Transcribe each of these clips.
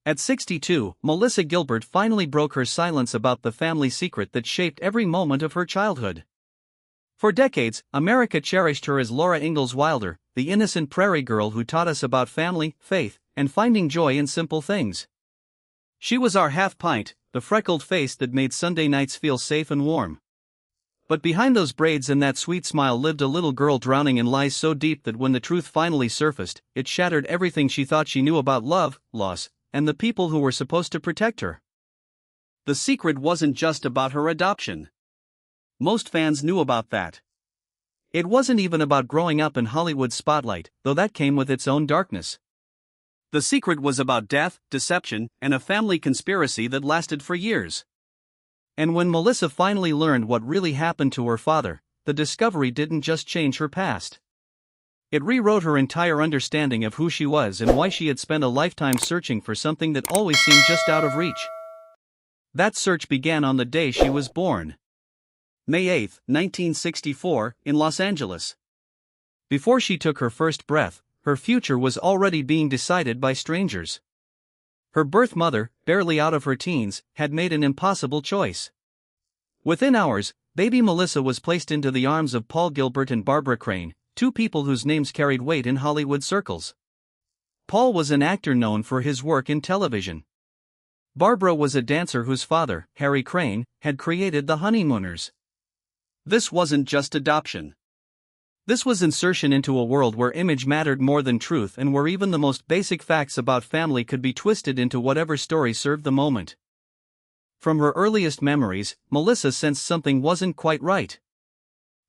At 62, Melissa Gilbert finally broke her silence about the family secret that shaped every moment of her childhood. For decades, America cherished her as Laura Ingalls Wilder, the innocent prairie girl who taught us about family, faith, and finding joy in simple things. She was our half-pint, the freckled face that made Sunday nights feel safe and warm. But behind those braids and that sweet smile lived a little girl drowning in lies so deep that when the truth finally surfaced, it shattered everything she thought she knew about love, loss, and the people who were supposed to protect her. The secret wasn't just about her adoption. Most fans knew about that. It wasn't even about growing up in Hollywood's spotlight, though that came with its own darkness. The secret was about death, deception, and a family conspiracy that lasted for years. And when Melissa finally learned what really happened to her father, the discovery didn't just change her past. It rewrote her entire understanding of who she was and why she had spent a lifetime searching for something that always seemed just out of reach. That search began on the day she was born. May 8, 1964, in Los Angeles. Before she took her first breath, her future was already being decided by strangers. Her birth mother, barely out of her teens, had made an impossible choice. Within hours, baby Melissa was placed into the arms of Paul Gilbert and Barbara Crane, two people whose names carried weight in Hollywood circles. Paul was an actor known for his work in television. Barbara was a dancer whose father, Harry Crane, had created the Honeymooners. This wasn't just adoption. This was insertion into a world where image mattered more than truth and where even the most basic facts about family could be twisted into whatever story served the moment. From her earliest memories, Melissa sensed something wasn't quite right.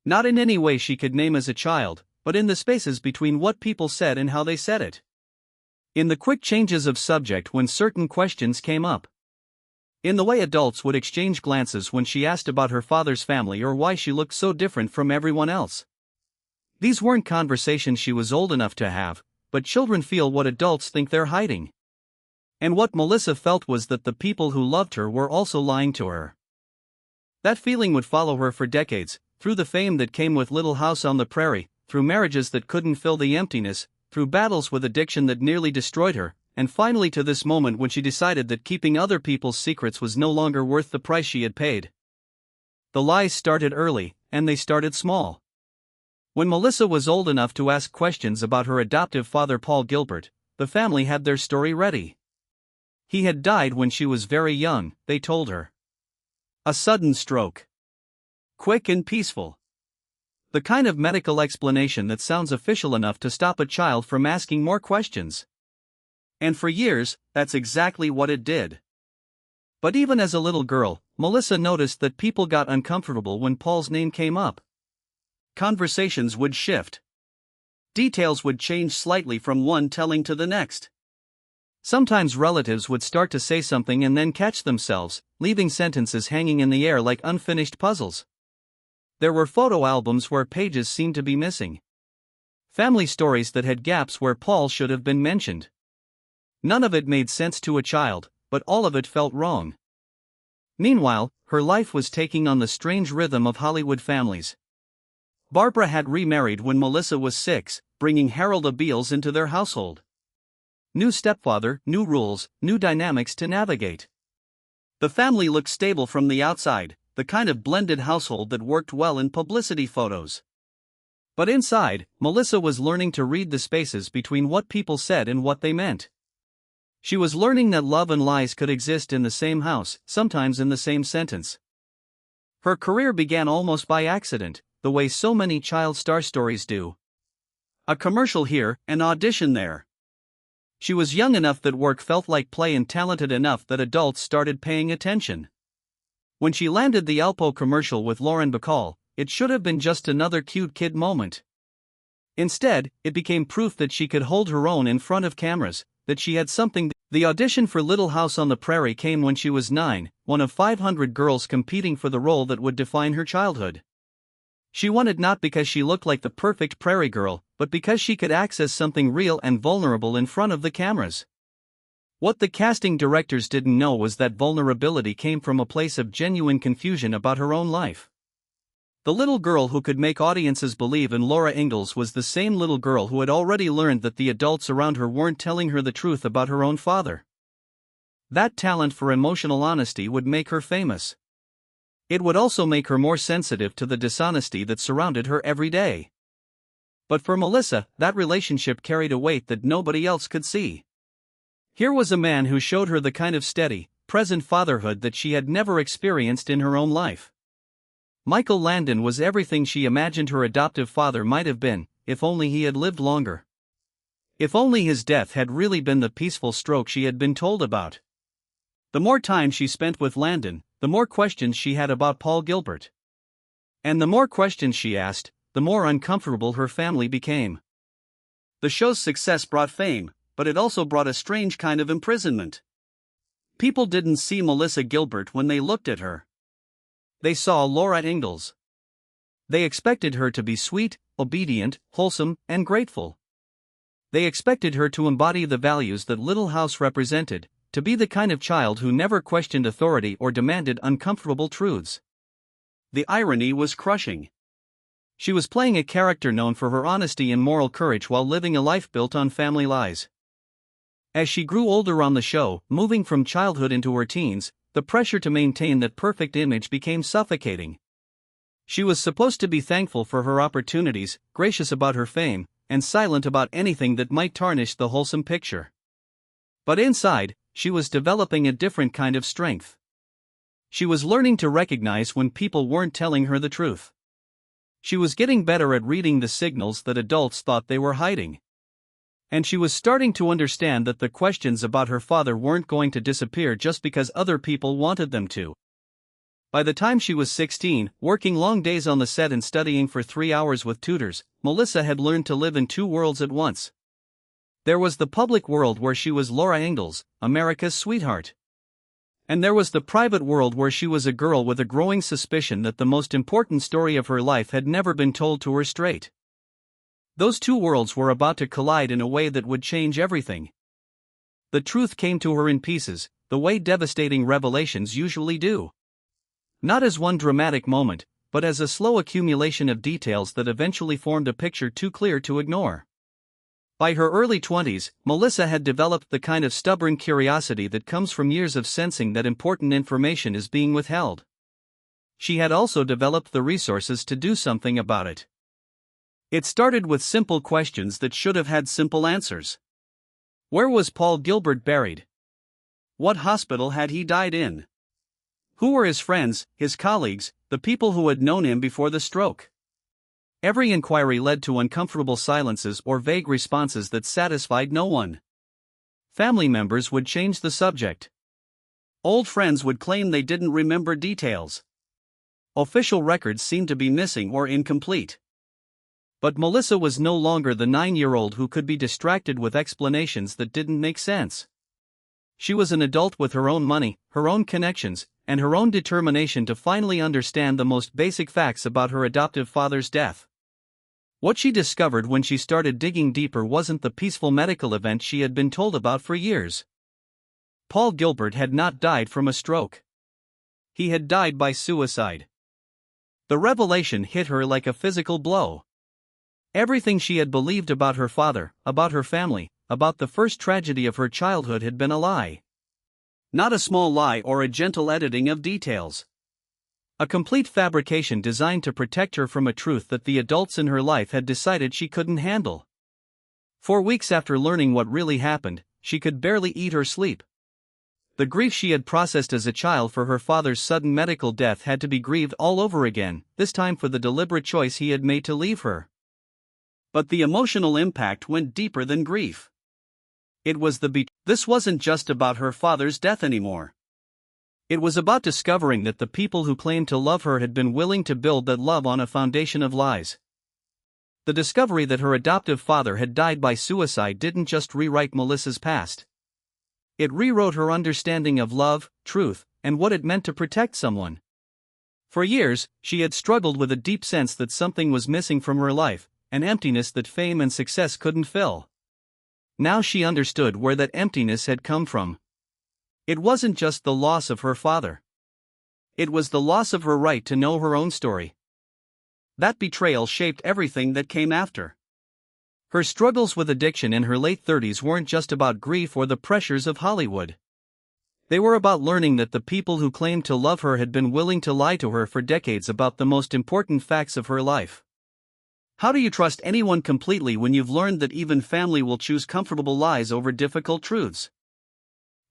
Not in any way she could name as a child, but in the spaces between what people said and how they said it. In the quick changes of subject when certain questions came up. In the way adults would exchange glances when she asked about her father's family or why she looked so different from everyone else. These weren't conversations she was old enough to have, but children feel what adults think they're hiding. And what Melissa felt was that the people who loved her were also lying to her. That feeling would follow her for decades, through the fame that came with Little House on the Prairie, through marriages that couldn't fill the emptiness, through battles with addiction that nearly destroyed her, and finally to this moment when she decided that keeping other people's secrets was no longer worth the price she had paid. The lies started early, and they started small. When Melissa was old enough to ask questions about her adoptive father Paul Gilbert, the family had their story ready. He had died when she was very young, they told her. A sudden stroke. Quick and peaceful. The kind of medical explanation that sounds official enough to stop a child from asking more questions. And for years, that's exactly what it did. But even as a little girl, Melissa noticed that people got uncomfortable when Paul's name came up. Conversations would shift. Details would change slightly from one telling to the next. Sometimes relatives would start to say something and then catch themselves, leaving sentences hanging in the air like unfinished puzzles. There were photo albums where pages seemed to be missing. Family stories that had gaps where Paul should have been mentioned. None of it made sense to a child, but all of it felt wrong. Meanwhile, her life was taking on the strange rhythm of Hollywood families. Barbara had remarried when Melissa was 6, bringing Harold Beals into their household. New stepfather, new rules, new dynamics to navigate. The family looked stable from the outside, the kind of blended household that worked well in publicity photos. But inside, Melissa was learning to read the spaces between what people said and what they meant. She was learning that love and lies could exist in the same house, sometimes in the same sentence. Her career began almost by accident, the way so many child star stories do. A commercial here, an audition there. She was young enough that work felt like play and talented enough that adults started paying attention. When she landed the Alpo commercial with Lauren Bacall, it should have been just another cute kid moment. Instead, it became proof that she could hold her own in front of cameras, that she had something. The audition for Little House on the Prairie came when she was 9, one of 500 girls competing for the role that would define her childhood. She won it not because she looked like the perfect prairie girl, but because she could access something real and vulnerable in front of the cameras. What the casting directors didn't know was that vulnerability came from a place of genuine confusion about her own life. The little girl who could make audiences believe in Laura Ingalls was the same little girl who had already learned that the adults around her weren't telling her the truth about her own father. That talent for emotional honesty would make her famous. It would also make her more sensitive to the dishonesty that surrounded her every day. But for Melissa, that relationship carried a weight that nobody else could see. Here was a man who showed her the kind of steady, present fatherhood that she had never experienced in her own life. Michael Landon was everything she imagined her adoptive father might have been, if only he had lived longer. If only his death had really been the peaceful stroke she had been told about. The more time she spent with Landon, the more questions she had about Paul Gilbert. And the more questions she asked, the more uncomfortable her family became. The show's success brought fame, but it also brought a strange kind of imprisonment. People didn't see Melissa Gilbert when they looked at her. They saw Laura Ingalls. They expected her to be sweet, obedient, wholesome, and grateful. They expected her to embody the values that Little House represented, to be the kind of child who never questioned authority or demanded uncomfortable truths. The irony was crushing. She was playing a character known for her honesty and moral courage while living a life built on family lies. As she grew older on the show, moving from childhood into her teens, the pressure to maintain that perfect image became suffocating. She was supposed to be thankful for her opportunities, gracious about her fame, and silent about anything that might tarnish the wholesome picture. But inside, she was developing a different kind of strength. She was learning to recognize when people weren't telling her the truth. She was getting better at reading the signals that adults thought they were hiding. And she was starting to understand that the questions about her father weren't going to disappear just because other people wanted them to. By the time she was 16, working long days on the set and studying for 3 hours with tutors, Melissa had learned to live in two worlds at once. There was the public world where she was Laura Ingalls, America's sweetheart. And there was the private world where she was a girl with a growing suspicion that the most important story of her life had never been told to her straight. Those two worlds were about to collide in a way that would change everything. The truth came to her in pieces, the way devastating revelations usually do. Not as one dramatic moment, but as a slow accumulation of details that eventually formed a picture too clear to ignore. By her early 20s, Melissa had developed the kind of stubborn curiosity that comes from years of sensing that important information is being withheld. She had also developed the resources to do something about it. It started with simple questions that should have had simple answers. Where was Paul Gilbert buried? What hospital had he died in? Who were his friends, his colleagues, the people who had known him before the stroke? Every inquiry led to uncomfortable silences or vague responses that satisfied no one. Family members would change the subject. Old friends would claim they didn't remember details. Official records seemed to be missing or incomplete. But Melissa was no longer the 9-year-old who could be distracted with explanations that didn't make sense. She was an adult with her own money, her own connections, and her own determination to finally understand the most basic facts about her adoptive father's death. What she discovered when she started digging deeper wasn't the peaceful medical event she had been told about for years. Paul Gilbert had not died from a stroke. He had died by suicide. The revelation hit her like a physical blow. Everything she had believed about her father, about her family, about the first tragedy of her childhood had been a lie. Not a small lie or a gentle editing of details. A complete fabrication designed to protect her from a truth that the adults in her life had decided she couldn't handle. For weeks after learning what really happened, she could barely eat or sleep. The grief she had processed as a child for her father's sudden medical death had to be grieved all over again, this time for the deliberate choice he had made to leave her. But the emotional impact went deeper than grief. It was This wasn't just about her father's death anymore. It was about discovering that the people who claimed to love her had been willing to build that love on a foundation of lies. The discovery that her adoptive father had died by suicide didn't just rewrite Melissa's past. It rewrote her understanding of love, truth, and what it meant to protect someone. For years, she had struggled with a deep sense that something was missing from her life, an emptiness that fame and success couldn't fill. Now she understood where that emptiness had come from. It wasn't just the loss of her father. It was the loss of her right to know her own story. That betrayal shaped everything that came after. Her struggles with addiction in her late 30s weren't just about grief or the pressures of Hollywood. They were about learning that the people who claimed to love her had been willing to lie to her for decades about the most important facts of her life. How do you trust anyone completely when you've learned that even family will choose comfortable lies over difficult truths?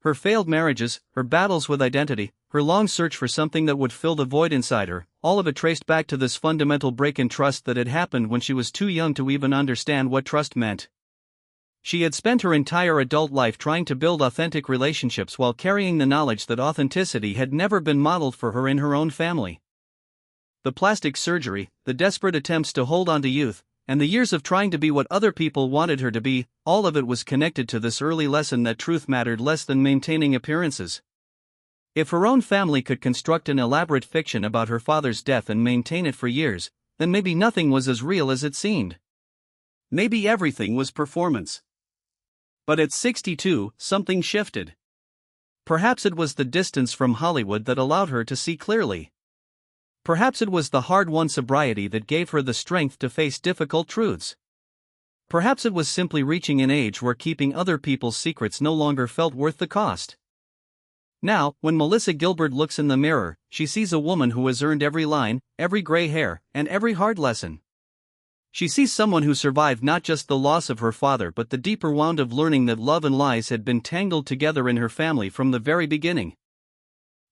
Her failed marriages, her battles with identity, her long search for something that would fill the void inside her, all of it traced back to this fundamental break in trust that had happened when she was too young to even understand what trust meant. She had spent her entire adult life trying to build authentic relationships while carrying the knowledge that authenticity had never been modeled for her in her own family. The plastic surgery, the desperate attempts to hold on to youth, and the years of trying to be what other people wanted her to be, all of it was connected to this early lesson that truth mattered less than maintaining appearances. If her own family could construct an elaborate fiction about her father's death and maintain it for years, then maybe nothing was as real as it seemed. Maybe everything was performance. But at 62, something shifted. Perhaps it was the distance from Hollywood that allowed her to see clearly. Perhaps it was the hard-won sobriety that gave her the strength to face difficult truths. Perhaps it was simply reaching an age where keeping other people's secrets no longer felt worth the cost. Now, when Melissa Gilbert looks in the mirror, she sees a woman who has earned every line, every gray hair, and every hard lesson. She sees someone who survived not just the loss of her father but the deeper wound of learning that love and lies had been tangled together in her family from the very beginning.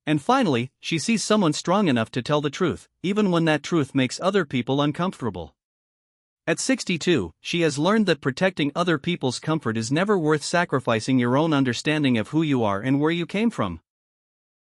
And finally, she sees someone strong enough to tell the truth, even when that truth makes other people uncomfortable. At 62, she has learned that protecting other people's comfort is never worth sacrificing your own understanding of who you are and where you came from.